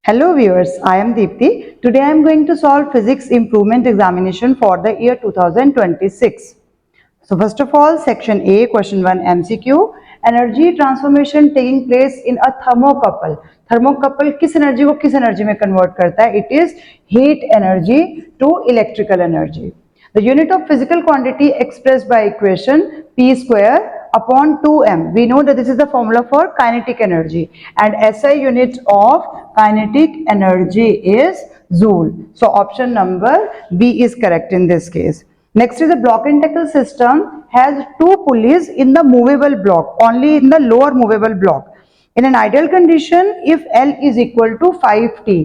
Hello viewers, I am Deepti. Today I am going to solve physics improvement examination for the year 2026. So first of all, section A, question 1 MCQ. Energy transformation taking place in a thermocouple. Thermocouple किस energy को किस energy में convert करता है? It is heat energy to electrical energy. The unit of physical quantity expressed by equation P square upon 2m. We know that this is the formula for kinetic energy, and SI unit of kinetic energy is joule. So option number B is correct in this case. Next is the block and tackle system has two pulleys in the movable block, only in the lower movable block. In an ideal condition, if L is equal to 5T,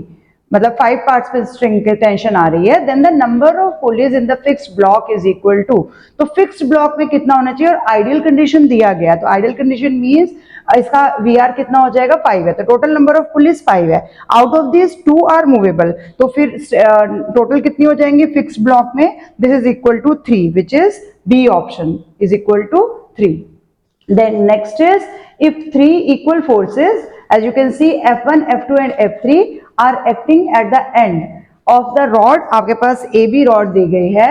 मतलब 5 parts पे string की tension आ रही है, then the number of pulleys in the fixed block is equal to, तो fixed block में कितना होना चाहिए और आइडियल कंडीशन दिया गया, तो आइडियल कंडीशन मींस इसका वीआर कितना हो जाएगा 5 है, तो टोटल नंबर ऑफ पुलिस 5 है, out of this 2 are movable, तो फिर टोटल कितनी हो जाएंगे फिक्स्ड ब्लॉक में, this is equal to 3 which is B option is equal to 3. Then next is if 3 equal forces, as you can see F1, F2 and F3 are acting at the end of the rod. आपके पास AB rod दी गई है,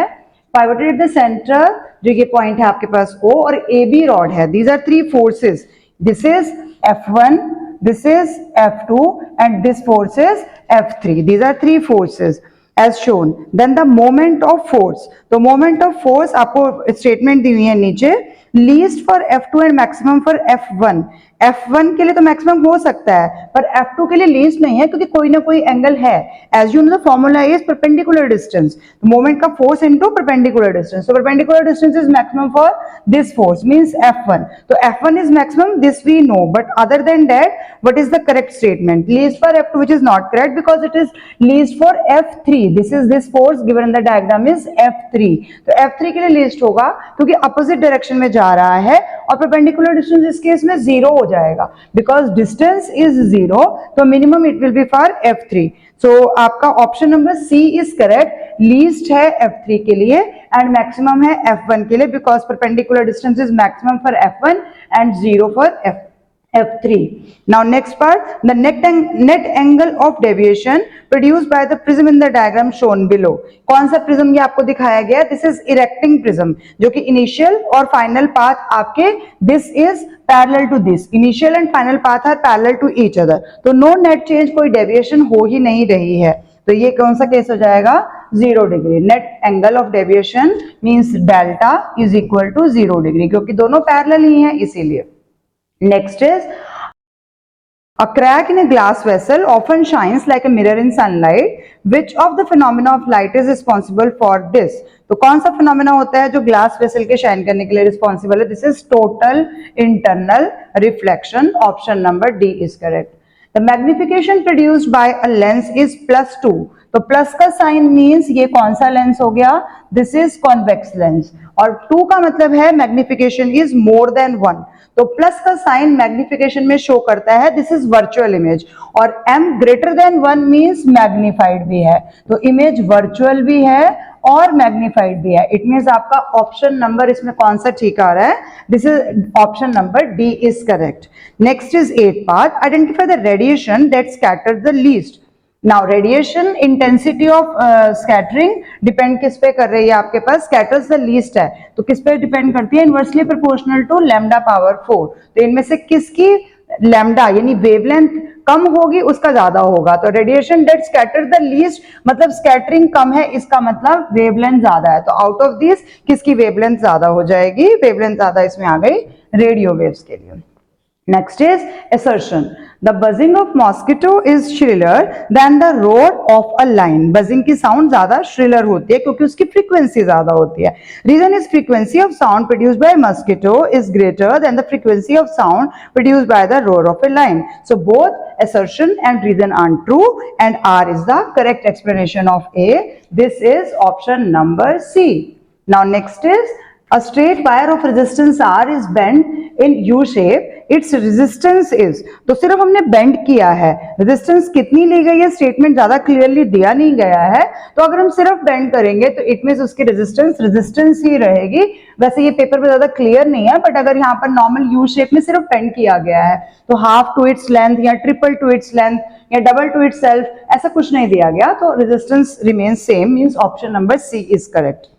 pivoted at the center, जो ये point है आपके पास O, और AB rod है. These are three forces. This is F1, this is F2 and this force is F3. These are three forces as shown. Then the moment of force. तो moment of force आपको statement दी हुई है नीचे, least for F2 and maximum for F1. F1 के लिए तो maximum हो सकता है, पर F2 के लिए लीस्ट नहीं है, क्योंकि कोई ना कोई एंगल है. As you know the formula is perpendicular distance, moment का force into perpendicular distance. So perpendicular distance is maximum for this force means F1. तो F1 is maximum, this we know, but other than that what is the correct statement? Least for F2 which is not correct because it is least for F3. This force given in the diagram is F3. तो F3 के लिए least होगा क्योंकि opposite direction में जा रहा है, और परपेंडिकुलर डिस्टेंस इस केस में 0 हो जाएगा बिकॉज डिस्टेंस इज 0, तो minimum it will be for F3. So आपका option number C is correct. Least है F3 के लिए एंड मैक्सिमम है F1 के लिए because perpendicular distance is maximum for F1 and 0 for F3. Now next part, the net angle of deviation produced by the prism in the diagram shown below. कौन सा prism ये आपको दिखाया गया? This is erecting prism, जो कि initial और final path आपके this is parallel to this. Initial and final path are parallel to each other. तो no net change, कोई deviation हो ही नहीं रही है. तो ये कौन सा केस हो जाएगा? 0 degree. Net angle of deviation means delta is equal to 0 degree, क्योंकि दोनों पैरेलल ही हैं इसीलिए. Next is a crack in a glass vessel often shines like a mirror in sunlight. Which of the phenomena of light is responsible for this? तो कौन सा phenomena होता है जो ग्लास वेसल के शाइन करने के लिए रिस्पॉन्सिबल है? This is total internal reflection. Option number D is correct. The magnification produced by a lens is +2. तो प्लस का साइन मीन्स ये कौन सा लेंस हो गया? दिस इज कॉन्वेक्स लेंस, और 2 का मतलब है मैग्निफिकेशन इज मोर देन 1. तो प्लस का साइन मैग्निफिकेशन में शो करता है दिस इज वर्चुअल इमेज, और m greater than 1 means magnified भी है. तो इमेज वर्चुअल भी है और मैग्निफाइड भी है. इट मीन्स आपका ऑप्शन नंबर इसमें कौन सा ठीक आ रहा है? This is option number D is correct. Next is 8th part. Identify the radiation that scatters the least. Now radiation intensity of scattering depend किस पे कर रही है? आपके पास स्कैटर्स द लीस्ट है, तो किस पे डिपेंड करती है? Inversely proportional to lambda power 4. तो इनमें से किसकी लैम्डा यानी वेवलेंथ कम होगी उसका ज्यादा होगा. तो radiation that scatter the least मतलब स्कैटरिंग कम है, इसका मतलब वेवलेंथ ज्यादा है. तो आउट ऑफ दिस किसकी वेवलेंथ ज्यादा हो जाएगी? वेवलेंथ ज्यादा इसमें आ गई रेडियो वेव्स के लिए. Next is assertion. The buzzing of mosquito is shriller than the roar of a lion. Buzzing की sound ज़्यादा shriller होती है क्योंकि उसकी frequency ज़्यादा होती है. Reason is frequency of sound produced by mosquito is greater than the frequency of sound produced by the roar of a lion. So both assertion and reason are true, and R is the correct explanation of A. This is option number C. Now next is A straight wire of resistance R is bent in U shape. Its resistance is, तो सिर्फ हमने bend किया है, resistance कितनी ली गई है statement ज्यादा clearly दिया नहीं गया है, तो अगर हम सिर्फ बेंड करेंगे तो इट मींस उसकी रेजिस्टेंस ही रहेगी। वैसे ये पेपर पे ज्यादा क्लियर नहीं है, बट अगर यहाँ पर नॉर्मल यू शेप में सिर्फ बेंड किया गया है तो हाफ टू इट्स लेंथ या ट्रिपल टू इट्स लेंथ या डबल टू इट्स सेल्फ, ऐसा कुछ नहीं दिया गया, तो resistance remains same, means option number C is correct.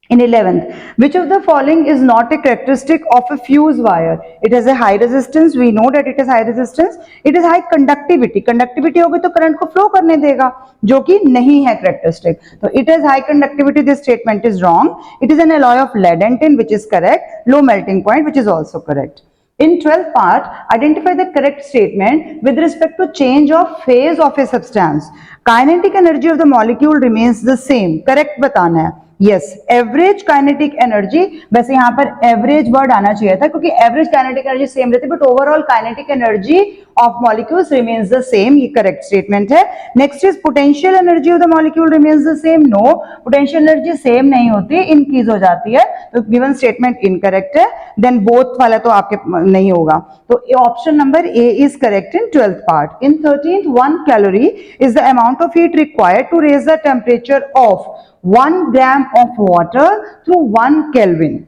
In 11th, which of the following is not a characteristic of a fuse wire? It has a high resistance. We know that it is high resistance. It is high conductivity. Conductivity होगी तो current को flow करने देगा, जो कि नहीं है characteristic. तो it has high conductivity. This statement is wrong. It is an alloy of lead and tin, which is correct. Low melting point, which is also correct. In 12th part, identify the correct statement with respect to change of phase of a substance. Kinetic energy of the molecule remains the same. Correct बताना है। Yes, average kinetic energy, वैसे यहाँ पर average word आना चाहिए था क्योंकि average kinetic energy same रहती है, but overall kinetic energy of molecules remains the same, ये करेक्ट स्टेटमेंट है। Next is potential energy of the molecule remains the same. No, potential energy same नहीं होती, इंक्रीज हो जाती है, तो गिवन स्टेटमेंट इनकरेक्ट है। देन बोथ वाला तो आपके नहीं होगा, तो option number A is correct in 12th part. In 13th, 1 calorie is the amount of heat required to raise the temperature of 1 gram of water through 1 kelvin.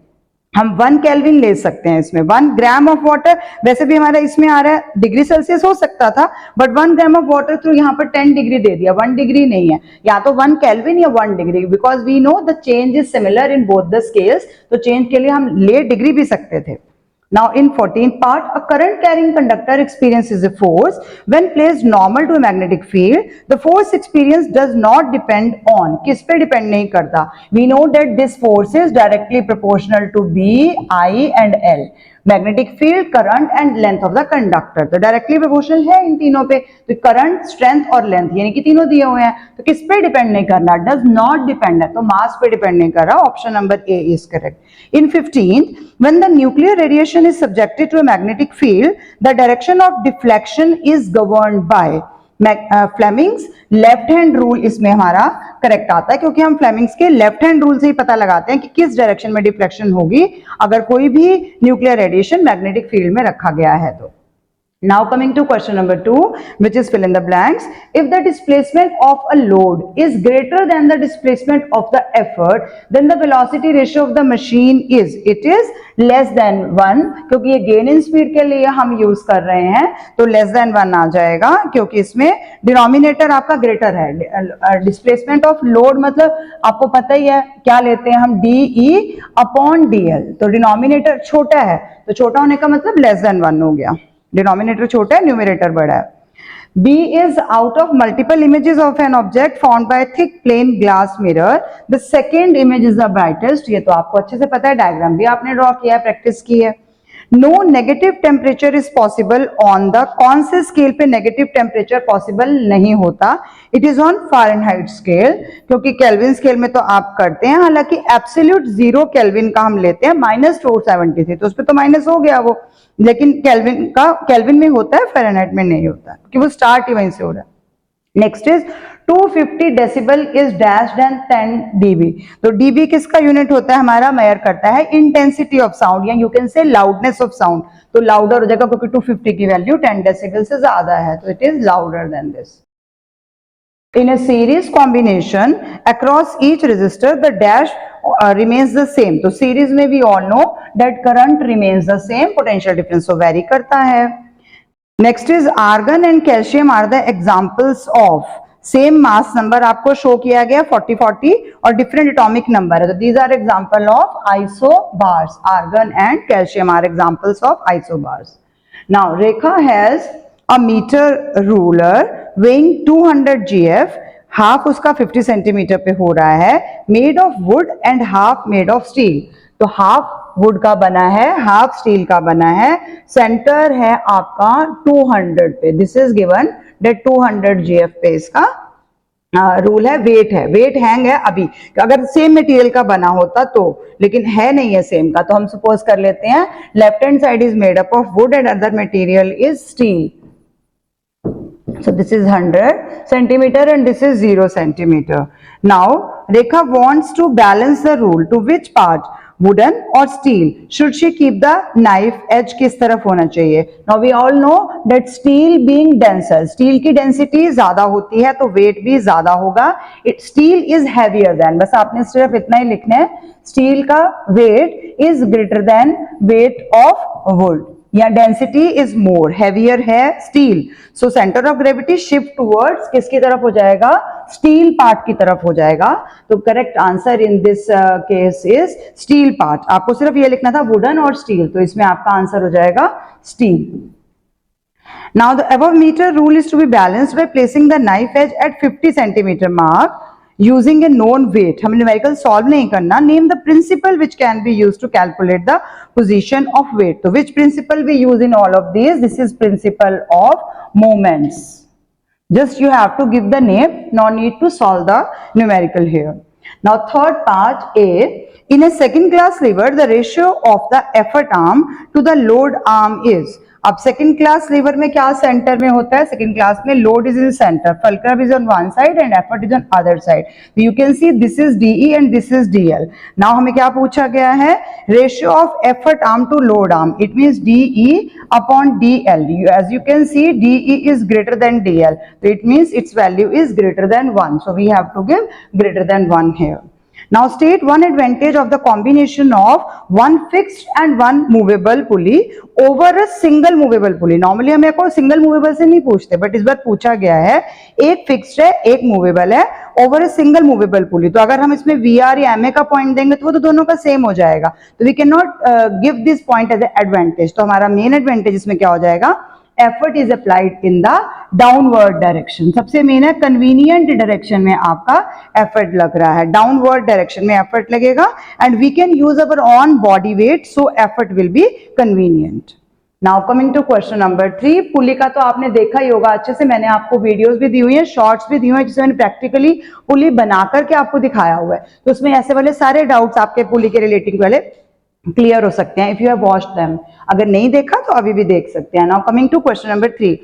हम 1 kelvin ले सकते हैं इसमें, 1 ग्राम ऑफ वाटर, वैसे भी हमारा इसमें आ रहा है डिग्री सेल्सियस हो सकता था, but 1 gram of water through यहाँ पर 10 डिग्री दे दिया, 1 डिग्री नहीं है, या तो 1 केल्विन या 1 degree, because we know the change is similar in both the scales, तो चेंज के लिए हम ले डिग्री भी सकते थे। Now in 14th part, a current carrying conductor experiences a force when placed normal to a magnetic field. The force experience does not depend on, किस पे डिपेंड नहीं करता। We know that this force is directly proportional to B, I and L. Magnetic field, current and length of the conductor, तो directly proportional है इन तीनों पे, तो current, strength और लेंथ यानी कि तीनों दिए हुए हैं, तो किस पे डिपेंड नहीं करना, डज नॉट डिपेंड है, तो मास पे डिपेंड नहीं कर रहा, option number A is correct. In 15th, when the nuclear radiation is subjected to a magnetic field, the direction of deflection is governed by Fleming's left hand rule. इसमें हमारा correct आता है क्योंकि हम फ्लेमिंग्स के लेफ्ट हैंड रूल से ही पता लगाते हैं कि किस डायरेक्शन में डिफ्लेक्शन होगी अगर कोई भी न्यूक्लियर रेडिएशन मैग्नेटिक फील्ड में रखा गया है तो। Now coming to question number 2, which is fill in the blanks. If the displacement of a load is greater than the displacement of the effort, then the velocity ratio of the machine is, it is less than 1, क्योंकि ये gain in speed के लिए हम use कर रहे हैं तो less than 1 आ जाएगा, क्योंकि इसमें डिनोमिनेटर आपका ग्रेटर है। डिस्प्लेसमेंट ऑफ लोड मतलब आपको पता ही है क्या लेते हैं हम, DE अपॉन DL, तो डिनोमिनेटर छोटा है तो छोटा होने का मतलब लेस देन 1 हो गया, डिनोमिनेटर छोटा है, न्यूमरेटर बड़ा है। B is out of multiple images of an object formed by a thick plain glass mirror. The second image is the brightest. ये तो आपको अच्छे से पता है, डायग्राम भी आपने ड्रॉ किया है, प्रैक्टिस की है। No negative temperature is possible on the, कौन से स्केल पे नेगेटिव टेम्परेचर पॉसिबल नहीं होता, it is on Fahrenheit scale, क्योंकि केल्विन स्केल में तो आप करते हैं, हालांकि एब्सोल्यूट 0 केल्विन का हम लेते हैं, -473, तो उस पर तो माइनस हो गया वो, लेकिन केल्विन में होता है, फारेनहाइट में नहीं होता क्योंकि वो स्टार्ट ही वहीं से हो रहा है। Next is 250 decibel is dashed and 10 dB, तो dB किसका यूनिट होता है हमारा, मेजर करता है इंटेंसिटी ऑफ साउंड, या you can say loudness of sound, तो लाउडर हो जाएगा क्योंकि 250 की वैल्यू 10 डेसिबल से ज्यादा है, तो it is louder than this. In a series combination across each resistor, the dash remains the same. तो series में we all know that current remains the same, potential difference तो vary करता है। Next is argon and calcium are the examples of same mass number, आपको show किया गया 40-40 और different atomic number है, तो these are example of isobars. Argon and calcium are examples of isobars. Now Rekha has a meter ruler weighing 200 GF, half उसका 50 centimetre पे हो रहा है, made of would and half made of steel, तो half would का बना है, half steel का बना है, सेंटर है आपका 200 पे, this is given that 200 GF पे इसका रूल है, वेट है, वेट हैंग है अभी, अगर सेम मटेरियल का बना होता तो, लेकिन है नहीं है सेम का, तो हम सपोज कर लेते हैं left hand side is made up of would and other material is steel, so this is 100 centimeter and this is 0 centimeter. Now Rekha wants to balance the rule, to which part, wooden और steel, should she keep the knife edge किस तरफ होना चाहिए? Now we all know that steel being denser, steel की density ज्यादा होती है तो वेट भी ज्यादा होगा। स्टील इज हैवियर देन, बस आपने सिर्फ इतना ही लिखना है, स्टील का weight is greater than weight of wood, या डेंसिटी इज मोर, हैवियर है steel, so centre of gravity shift towards किसकी तरफ हो जाएगा? स्टील पार्ट की तरफ हो जाएगा। तो correct answer in this case is steel part. आपको सिर्फ ये लिखना था वुडन और स्टील, तो इसमें आपका आंसर हो जाएगा steel. Now the above meter rule is to be balanced by placing the knife edge at 50 centimeter mark using a known weight. हमें न्यूमेरिकल सॉल्व नहीं करना। Name the principle which can be used to calculate the position of weight. तो which principle we use in all of these? This is principle of moments. Just you have to give the name, no need to solve the numerical here. Now third part A, in a second class lever the ratio of the effort arm to the load arm is. अब second class lever में क्या centre में होता है? Second class में load is in centre, fulcrum is on one side and effort is on other side. You can see this is DE and this is DL. Now हमें क्या पूछा गया है? Ratio of effort arm to load arm, it means DE upon DL. As you can see DE is greater than DL, तो it means its value is greater than 1, so we have to give greater than 1 here. Now state one advantage of the combination of one fixed and one movable pulley over a single movable pulley. Normally हमें को single movable से नहीं पूछते, but इस बार पूछा गया है, एक fixed है एक movable है over a single movable pulley। तो अगर हम इसमें VR या MA का पॉइंट देंगे तो वो तो दोनों का सेम हो जाएगा, तो we cannot give this point as an advantage। तो हमारा मेन एडवांटेज इसमें क्या हो जाएगा? Effort is applied in the downward direction. सबसे मेन है कन्वीनियंट डायरेक्शन में आपका एफर्ट लग रहा है, डाउनवर्ड डायरेक्शन में एफर्ट लगेगा and we can use our own body weight, so effort will be convenient. Now coming to question number 3, pulley का तो आपने देखा ही होगा अच्छे से, मैंने आपको वीडियोस भी दी हुई है, शॉर्ट्स भी दी हुई है जिसमें मैंने प्रैक्टिकली पुली बना करके आपको दिखाया हुआ है, तो उसमें ऐसे वाले सारे डाउट्स आपके पुली के रिलेटिंग वाले क्लियर हो सकते हैं if you have watched them. अगर नहीं देखा तो अभी भी देख सकते हैं। Now coming to question number 3,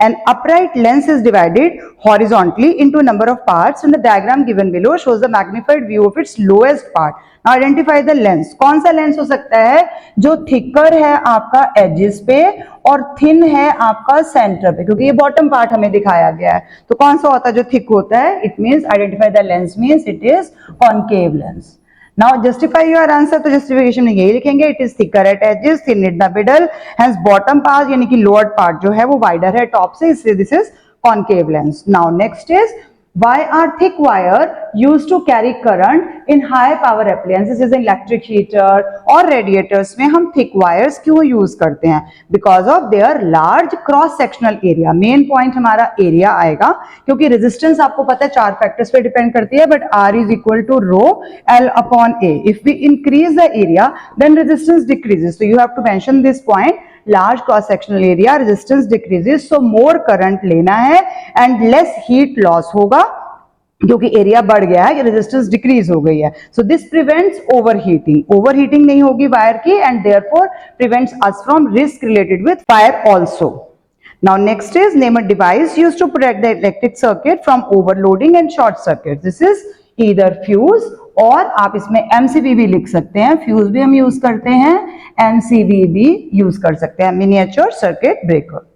an upright lens is divided horizontally into a number of parts and the diagram given below shows the magnified view of its lowest part. Now identify the lens. कौन सा lens हो सकता है? जो thicker है आपका edges पे और थिन है आपका सेंटर पे, क्योंकि ये बॉटम पार्ट हमें दिखाया गया है, तो कौन सा होता है जो थिक होता है? It means identify the lens means it is concave lens. Now justify your answer, तो जस्टिफिकेशन में यही लिखेंगे, it is thicker at edges, thin at the middle, hence bottom part यानी कि लोअर पार्ट जो है वो वाइडर है टॉप से, इसलिए this is concave lens. Now next is why are thick wire used to carry current in high power appliances जैसे electric heater और radiators में हम thick wires क्यों use करते हैं? Because of their large cross sectional area। main point हमारा area आएगा, क्योंकि resistance आपको पता है 4 factors पे depend करती है, but R is equal to rho L upon A। if we increase the area then resistance decreases, so you have to mention this point, large cross sectional area resistance decreases, so more current लेना है and less heat loss होगा क्योंकि area बढ़ गया है, resistance decrease हो गई है, so this prevents overheating, overheating नहीं होगी वायर की and therefore prevents us from risk related with fire also. Now next is name a device used to protect the electric circuit from overloading and short circuit. This is either fuse और आप इसमें MCB भी लिख सकते हैं, fuse भी हम use करते हैं, एमसीबी भी यूज कर सकते हैं, miniature circuit breaker.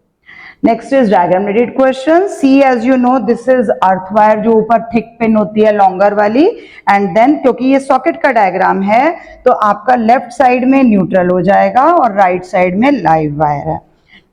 Next is diagram related question. See as you know this is earth wire जो ऊपर थिक पिन होती है लॉन्गर वाली, एंड देन क्योंकि ये सॉकेट का डायग्राम है तो आपका लेफ्ट साइड में न्यूट्रल हो जाएगा और राइट साइड में लाइव वायर है।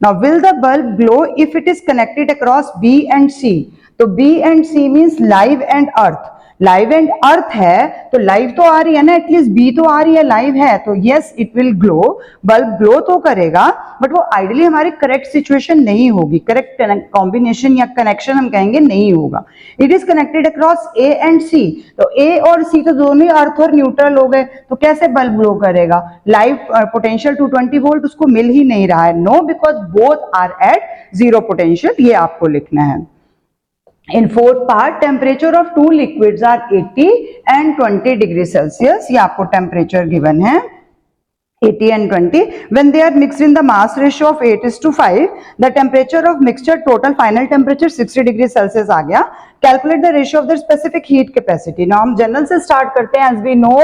Now will the bulb glow if it is connected across B and C? तो B and C means live and earth, live and earth है तो लाइव तो आ रही है ना, एटलीस्ट बी तो आ रही है, लाइव है, तो yes it will glow, bulb glow तो करेगा, बट वो आइडियली हमारी करेक्ट सिचुएशन नहीं होगी, करेक्ट कॉम्बिनेशन या कनेक्शन हम कहेंगे नहीं होगा। It is connected across A and C, तो ए और सी तो दोनों ही अर्थ और न्यूट्रल हो गए, तो कैसे बल्ब ग्लो करेगा? लाइव पोटेंशियल 220 वोल्ट उसको मिल ही नहीं रहा है, no, because both are at zero potential, ये आपको लिखना है। In fourth part, temperature of two liquids are 80 and 20 degrees Celsius। ये आपको temperature given है 80 and 20। When they are mixed in the mass ratio of 8:5, the temperature of mixture total final temperature 60 degrees Celsius आ गया। Calculate the ratio of the specific heat capacity. Now हम general से start करते हैं। As we know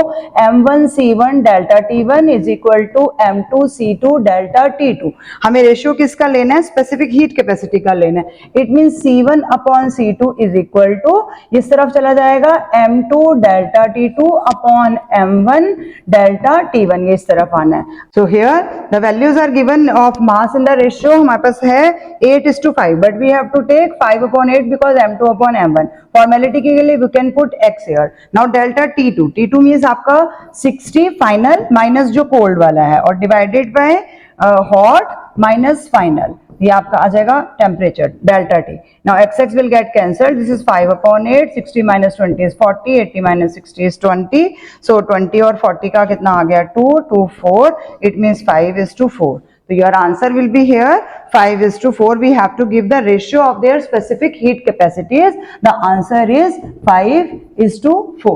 M1C1 delta T1 is equal to M2C2 delta T2। हमें ratio किसका लेना है? स्पेसिफिक हीट कैपेसिटी का लेना है। It means C1 upon C2 is equal to, इस तरफ चला जाएगा M2 delta T2 upon M1 delta T1, ये इस तरफ आना है। So here the values are given of mass in the ratio हमारे पास है 8:5, but we have to take 5/8 because M2 upon M1। Formality के लिए we can put x here. Now delta T2 means आपका 60 फाइनल माइनस जो cold वाला है और divided by hot minus final, ये आपका आ जाएगा temperature delta T। Now x will get cancelled, this is 5/8, 60 minus 20 is 40, 80 minus 60 is 20, सो 20 और 40 का कितना आ गया? 2, 4, it means 5:4। So your answer will be here 5:4. We have to give the ratio of their specific heat capacities. The answer is 5:4.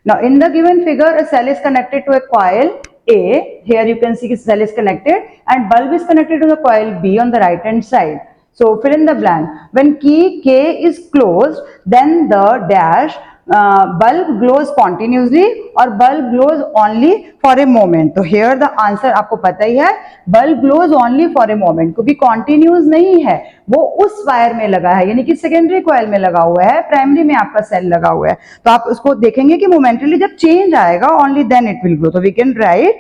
Now in the given figure, a cell is connected to a coil A. Here you can see the cell is connected and bulb is connected to the coil B on the right hand side. So fill in the blank. When key K is closed, then the dash bulb glows continuously और bulb glows only for a moment. तो here the answer आपको पता ही है, bulb glows only for a moment, क्योंकि continuous नहीं है, वो उस वायर में लगा है, यानी कि सेकेंडरी कॉइल में लगा हुआ है, प्राइमरी में आपका सेल लगा हुआ है। तो आप उसको देखेंगे कि मोमेंटली जब चेंज आएगा only then it will glow। तो we can write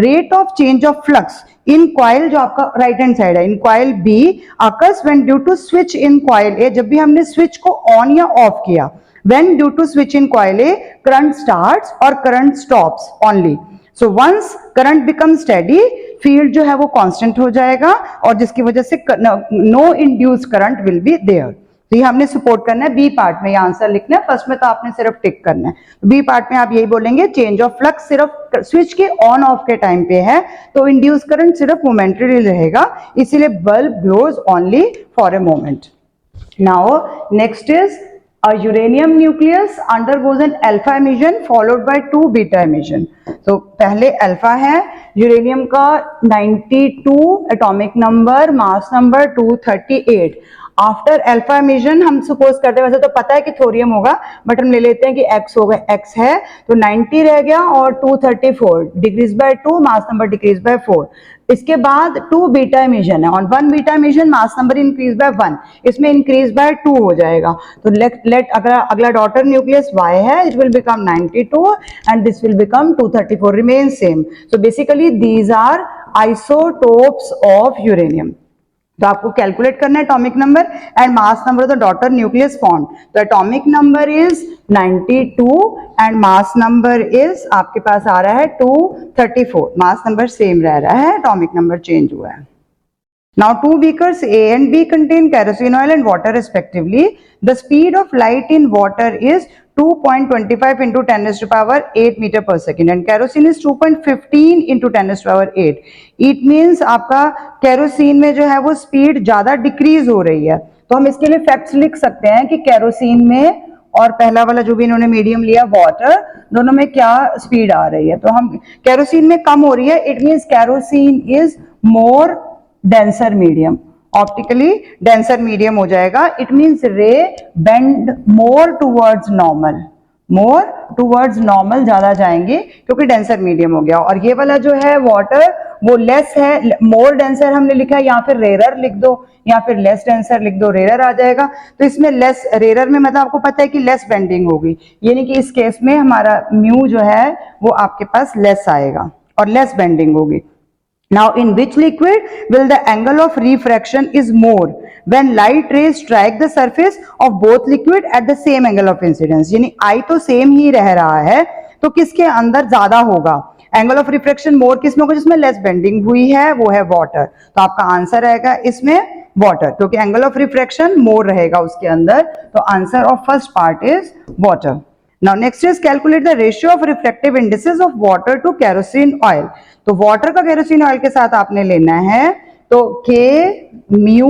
rate of change of flux in coil, जो आपका राइट हैंड साइड है, in coil B occurs when due to switch in coil A। जब भी हमने switch को on या of किया, when due to switch in coil A current starts और current stops only। So once current becomes steady, field जो है वो constant हो जाएगा और जिसकी वजह से no induced current will be there। तो ये हमने सपोर्ट करना है बी पार्ट में, ये आंसर लिखना है। फर्स्ट में तो आपने सिर्फ टिक करना है। बी पार्ट में आप यही बोलेंगे चेंज ऑफ फ्लक्स सिर्फ स्विच के ऑन ऑफ के टाइम पे है, तो इंड्यूस करंट सिर्फ मोमेंटरी रहेगा, इसीलिए bulb glows only for a moment. Now next is a uranium nucleus undergoes an alpha emission followed by 2 beta emission। तो पहले अल्फा है, यूरेनियम का 92 atomic number, mass number 238। After alpha emission हम suppose करते हैं, वैसे तो पता है कि थोरियम होगा, बट हम ले लेते हैं कि एक्स होगा, एक्स है तो 90 रह गया और 234 decrease by 2, mass number decrease by 4। इसके बाद 2 बीटा एमिशन है, on 1 beta emission mass number increase by 1, इसमें इंक्रीज बाय 2 हो जाएगा। तो लेट अगला डॉटर न्यूक्लियस Y है, it will become 92 and this will become 234, remain same. So basically these are isotopes of uranium. तो आपको calculate करना है atomic number and mass number of the daughter nucleus form. तो atomic number is 92 and mass number is आपके पास आ रहा है 234। Mass number same रह रहा है, एटॉमिक नंबर चेंज हुआ है। Now 2 beakers A and B contain kerosene oil and water respectively. The speed of light in water is 2.25 into 10 raised to power 8 meter per second and kerosene is 2.15 into 10 raised to power 8। It means आपका kerosene में जो है वो speed ज्यादा decrease हो रही है। तो हम इसके लिए फैक्ट्स लिख सकते हैं कि केरोसिन में और पहला वाला जो भी इन्होंने मीडियम लिया वाटर, दोनों में क्या स्पीड आ रही है। तो हम केरोसिन में कम हो रही है, it means kerosene is more denser medium, optically denser medium हो जाएगा। इट मींस रे bend more towards normal, more towards normal ज्यादा जाएंगे क्योंकि डेंसर मीडियम हो गया। और ये वाला जो है वाटर वो लेस है, मोर डेंसर हमने लिखा है, या फिर रेरर लिख दो या फिर लेस डेंसर लिख दो, रेरर आ जाएगा। तो इसमें लेस, रेरर में मतलब आपको पता है कि लेस बेंडिंग होगी, यानी कि इस केस में हमारा म्यू जो है वो आपके पास लेस आएगा और लेस बेंडिंग होगी। Now in which liquid will the angle of refraction is more when light rays strike the surface of both liquid at the same angle of incidence। यानी I तो same ही रह रहा है, तो किसके अंदर ज्यादा होगा एंगल ऑफ रिफ्रैक्शन? मोर किसमें होगा? जिसमें लेस बेंडिंग हुई है, वो है वाटर। तो आपका आंसर रहेगा इसमें वाटर, क्योंकि एंगल ऑफ रिफ्रैक्शन मोर रहेगा उसके अंदर। तो answer of first part is water. Now next is calculate the ratio of refractive indices of water to kerosene oil। तो वाटर का केरोसिन ऑयल के साथ आपने लेना है, तो K mu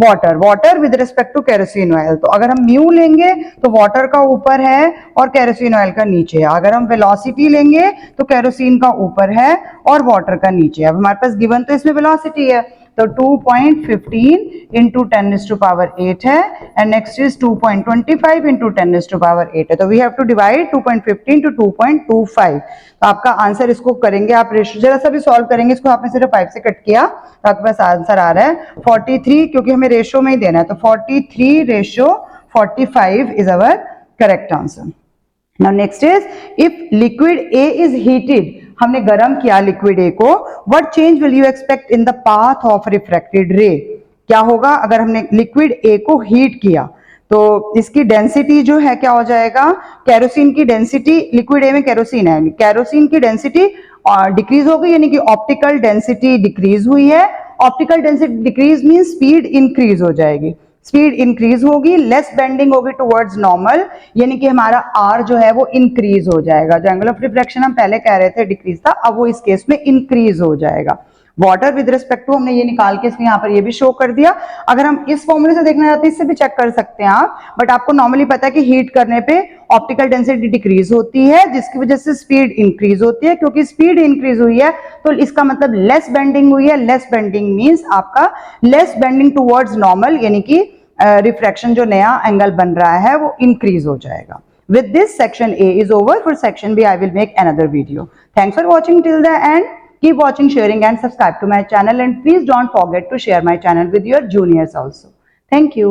water, water with respect to kerosene oil. तो अगर हम म्यू लेंगे तो वाटर का ऊपर है और केरोसिन ऑयल का नीचे है। अगर हम वेलोसिटी लेंगे तो केरोसिन का ऊपर है और वाटर का नीचे है। अब हमारे पास गिवन तो इसमें वेलोसिटी है, तो 2.15 इंटू 10⁸ है एंड नेक्स्ट इज 2.25 इंटू 10⁸ है। तो we have to divide 2.15 to 2.25। तो आपका आंसर इसको करेंगे आप रेशियो जरा सा भी सॉल्व करेंगे इसको, आपने सिर्फ 5 से कट किया तो आपके पास आंसर आ रहा है 43, क्योंकि हमें रेशियो में ही देना है तो 43/45 is our correct answer. Now next is if liquid A is heated, हमने गर्म किया लिक्विड A को, what change will you expect in the path of refracted ray? क्या होगा अगर हमने लिक्विड A को हीट किया तो इसकी डेंसिटी जो है क्या हो जाएगा, केरोसिन की डेंसिटी, लिक्विड A में केरोसिन है, केरोसिन की डेंसिटी डिक्रीज हो गई, यानी कि ऑप्टिकल डेंसिटी डिक्रीज हुई है। Optical density decrease mean speed increase हो जाएगी, स्पीड इंक्रीज होगी, लेस बेंडिंग होगी टुवर्ड्स नॉर्मल, यानी कि हमारा आर जो है वो इंक्रीज हो जाएगा। जो एंगल ऑफ रिफ्लेक्शन हम पहले कह रहे थे डिक्रीज था, अब वो इस केस में इंक्रीज हो जाएगा। वाटर विद रिस्पेक्ट टू हमने ये निकाल के इसमें यहाँ पर ये भी शो कर दिया। अगर हम इस फॉर्मूले से देखना चाहते हैं इससे भी चेक कर सकते हैं आप, बट आपको नॉर्मली पता है कि हीट करने पे ऑप्टिकल डेंसिटी डिक्रीज होती है जिसकी वजह से स्पीड इंक्रीज होती है। क्योंकि स्पीड इंक्रीज हुई है तो इसका मतलब लेस बेंडिंग हुई है, लेस बेंडिंग मींस आपका लेस बेंडिंग टुवर्ड्स नॉर्मल, यानी कि रिफ्रैक्शन जो नया एंगल बन रहा है वो इंक्रीज हो जाएगा। With this section A is over. For section B I will make another video. Thanks for watching till the end. Keep watching, sharing and subscribe to my channel, and please don't forget to share my channel with your juniors also. Thank you.